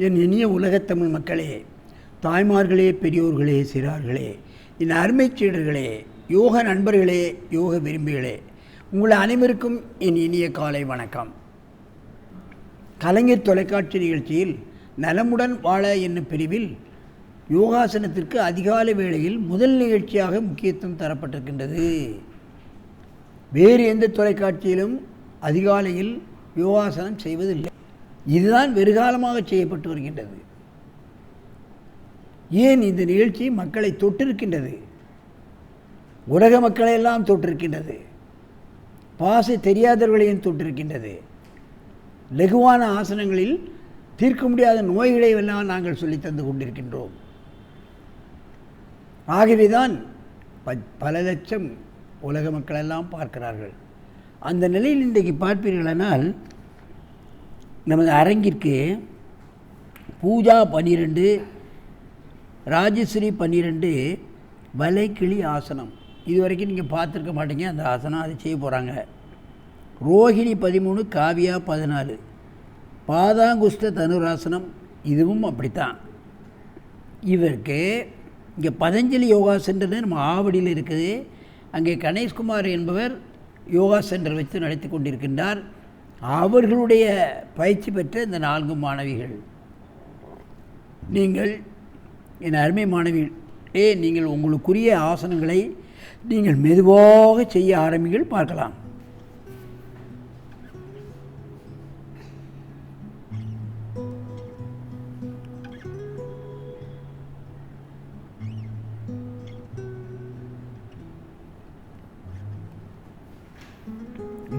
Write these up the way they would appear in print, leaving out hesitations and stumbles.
என் இனிய உலகத்தமிழ் மக்களே, தாய்மார்களே, பெரியோர்களே, சிறார்களே, என் அருமைச் சீடர்களே, யோக நண்பர்களே, யோக விரும்பிகளே, உங்கள் அனைவருக்கும் என் இனிய காலை வணக்கம். கலைஞர் தொலைக்காட்சி நிகழ்ச்சியில் நலமுடன் வாழ என்னும் பிரிவில் யோகாசனத்திற்கு அதிகாலை வேளையில் முதல் நிகழ்ச்சியாக முக்கியத்துவம் தரப்பட்டிருக்கின்றது. வேறு எந்த தொலைக்காட்சியிலும் அதிகாலையில் யோகாசனம் செய்வதில்லை. இதுதான் வெறுகாலமாக செய்யப்பட்டு வருகின்றது. ஏன் இந்த நிகழ்ச்சி மக்களை தொட்டிருக்கின்றது, உலக மக்களையெல்லாம் தொட்டிருக்கின்றது, பாசை தெரியாதவர்களையும் தொட்டிருக்கின்றது. லகுவான ஆசனங்களில் தீர்க்க முடியாத நோய்களை எல்லாம் நாங்கள் சொல்லி தந்து கொண்டிருக்கின்றோம். ஆகவேதான் பல லட்சம் உலக மக்களெல்லாம் பார்க்கிறார்கள். அந்த நிலையில் இன்றைக்கு பார்ப்பீர்களானால் நமது அரங்கிற்கு பூஜா 12, ராஜஸ்ரீ 12 வலைக்கிளி ஆசனம் இதுவரைக்கும் நீங்கள் பார்த்துருக்க மாட்டீங்க. அந்த ஆசனம் அதை செய்ய போகிறாங்க. ரோஹிணி 13, காவியா 14, பாதாங்குஷ்ட தனுராசனம் இதுவும் அப்படித்தான். இவருக்கு இங்கே பதஞ்சலி யோகா சென்டர்னு நம்ம ஆவடியில் இருக்குது. அங்கே கணேஷ்குமார் என்பவர் யோகா சென்டர் வைத்து நடத்தி கொண்டிருக்கின்றார். அவர்களுடைய பயிற்சி பெற்ற இந்த 4 மாணவிகள். நீங்கள் என் அருமை மாணவிகளே, நீங்கள் உங்களுக்குரிய ஆசனங்களை நீங்கள் மெதுவாக செய்ய ஆரம்பிங்கள், பார்க்கலாம்.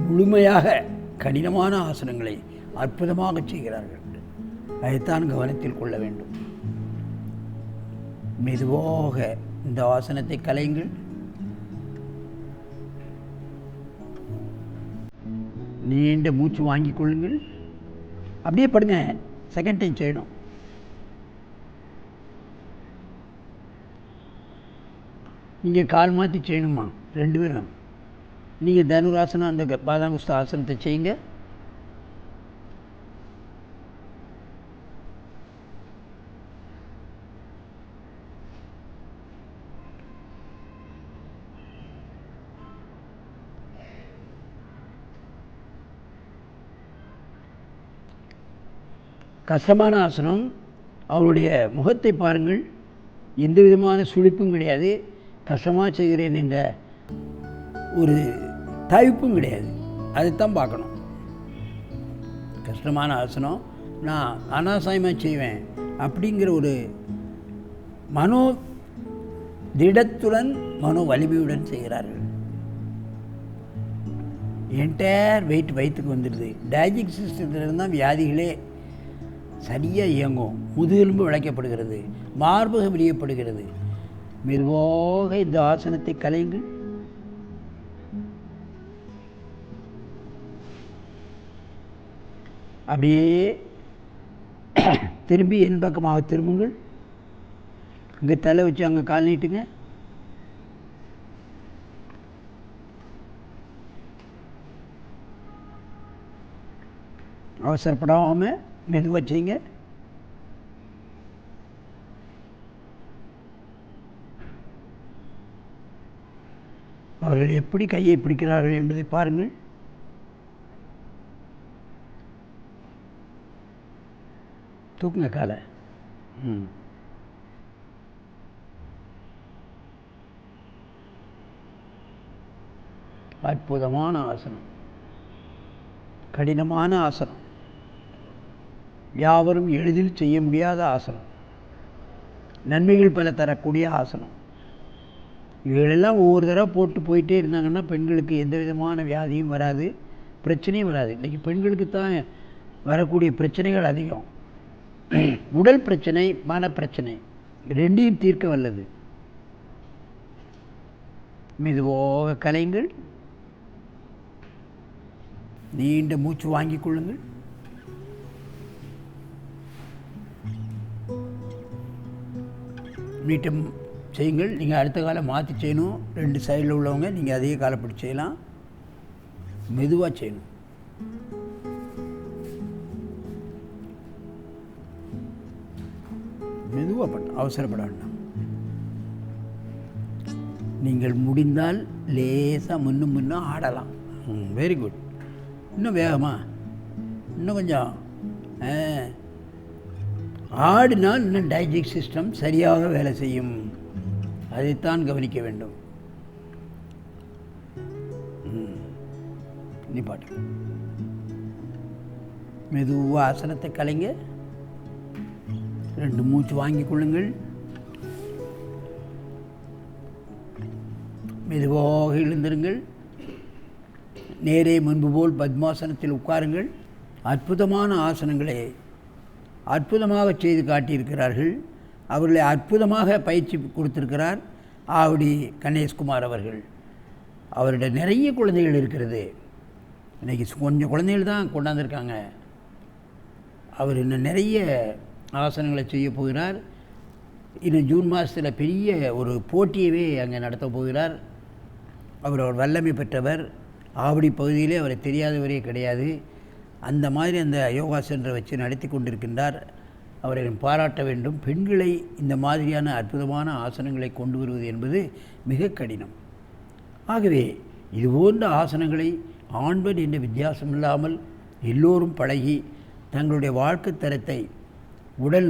முழுமையாக கடினமான ஆசனங்களை அற்புதமாக செய்கிறார்கள். அதைத்தான் கவனத்தில் கொள்ள வேண்டும். மெதுவாக இந்த ஆசனத்தை கலையுங்கள். நீண்ட மூச்சு வாங்கிக் கொள்ளுங்கள். அப்படியே படுங்க. செகண்ட் டைம் செய்யணும். நீங்கள் கால் மாற்றி செய்யணுமா? 2 பேரும். நீங்கள் தனுராசனம் அந்த பாதாங்குஷ்ட ஆசனத்தை செய்யுங்க. கஷ்டமான ஆசனம். அவருடைய முகத்தை பாருங்கள். எந்த விதமான சுழிப்பும் கிடையாது. கஷ்டமாக செய்கிறேன் என்ற ஒரு தவிப்பும் கிடையாது. அதைத்தான் பார்க்கணும். கஷ்டமான ஆசனம், நான் அனாசாயமாக செய்வேன் அப்படிங்கிற ஒரு மனோ திடத்துடன் மனோ வலிமையுடன் செய்கிறார்கள். என்டையர் வெயிட் வயிற்றுக்கு வந்துடுது. டைஜஸ்ட் சிஸ்டத்திலிருந்து தான் வியாதிகளே சரியாக இயங்கும். முதுகெலும்பு விளைக்கப்படுகிறது, மார்பகம் விரியப்படுகிறது. மெதுவாக இந்த ஆசனத்தை கலையுங்கள். அப்படியே திரும்பி என் பக்கமாக திரும்புங்கள். இங்கே தலை வச்சு அங்கே கால் நீட்டுங்க. அவசரப்படாமல் மெதுவாக செய்யுங்க. அவர்கள் எப்படி கையை பிடிக்கிறார்கள் என்பதை பாருங்கள். தூக்குங்க காலை. அற்புதமான ஆசனம், கடினமான ஆசனம், யாவரும் எளிதில் செய்ய முடியாத ஆசனம், நன்மைகள் பல தரக்கூடிய ஆசனம். இவைகளெல்லாம் ஒவ்வொரு தடவை போட்டு போயிட்டே இருந்தாங்கன்னா பெண்களுக்கு எந்த விதமான வியாதியும் வராது, பிரச்சனையும் வராது. இன்றைக்கி பெண்களுக்கு தான் வரக்கூடிய பிரச்சனைகள் அதிகம். உடல் பிரச்சனை, மனப்பிரச்சனை ரெண்டையும் தீர்க்க வல்லது. மெதுவாக கலையுங்கள். நீண்ட மூச்சு வாங்கிக் கொள்ளுங்கள். நீட்டம் செய்யுங்கள். நீங்கள் அடுத்த காலை மாற்றி செய்யணும். 2 சைடில் உள்ளவங்க நீங்கள் அதே காலைப்படி செய்யலாம். மெதுவாக செய்யணும். மெதுவாக பண்ண அவசரப்பட வேண்டாம். நீங்கள் முடிந்தால் லேசாக முன்னும் ஆடலாம். Very good. இன்னும் வேகமா, இன்னும் கொஞ்சம் ஆடினால் இன்னும் டைஜஸ்ட் சிஸ்டம் சரியாக வேலை செய்யும். அதைத்தான் கவனிக்க வேண்டும். நிப்பாட்டு. மெதுவாக ஆசனத்தை கலைங்க. 2 மூச்சு வாங்கிக் கொள்ளுங்கள். மெதுவாக எழுந்திருங்கள். நேரே முன்பு போல் பத்மாசனத்தில் உட்காருங்கள். அற்புதமான ஆசனங்களை அற்புதமாக செய்து காட்டியிருக்கிறார்கள். அவர்களை அற்புதமாக பயிற்சி கொடுத்திருக்கிறார் ஆவடி கணேஷ்குமார் அவர்கள். அவருடைய நிறைய குழந்தைகள் இருக்கிறது. இன்றைக்கி கொஞ்சம் குழந்தைகள் தான் கொண்டாந்துருக்காங்க. அவர் இன்னும் நிறைய ஆசனங்களை செய்ய போகிறார். இன்னும் ஜூன் மாதத்தில் பெரிய ஒரு போட்டியவே அங்கே நடத்த போகிறார். அவர் வல்லமை பெற்றவர். ஆவடி பகுதியிலே அவரை தெரியாதவரே கிடையாது. அந்த மாதிரி அந்த யோகா சென்டரை வச்சு நடத்தி கொண்டிருக்கின்றார். அவரை பாராட்ட வேண்டும். பெண்களை இந்த மாதிரியான அற்புதமான ஆசனங்களை கொண்டு வருவது என்பது மிக கடினம். ஆகவே இதுபோன்ற ஆசனங்களை ஆண் பெண் என்ற வித்தியாசம் இல்லாமல் எல்லோரும் பழகி தங்களுடைய வாழ்க்கை தரத்தை, உடல்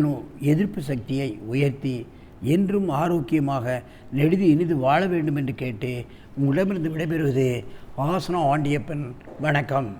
எதிர்ப்பு சக்தியை உயர்த்தி என்றும் ஆரோக்கியமாக நெடுது இனிது வாழ வேண்டும் என்று கேட்டு உங்களிடமிருந்து விடைபெறுவது ஆசனம் ஆண்டியப்பன். வணக்கம்.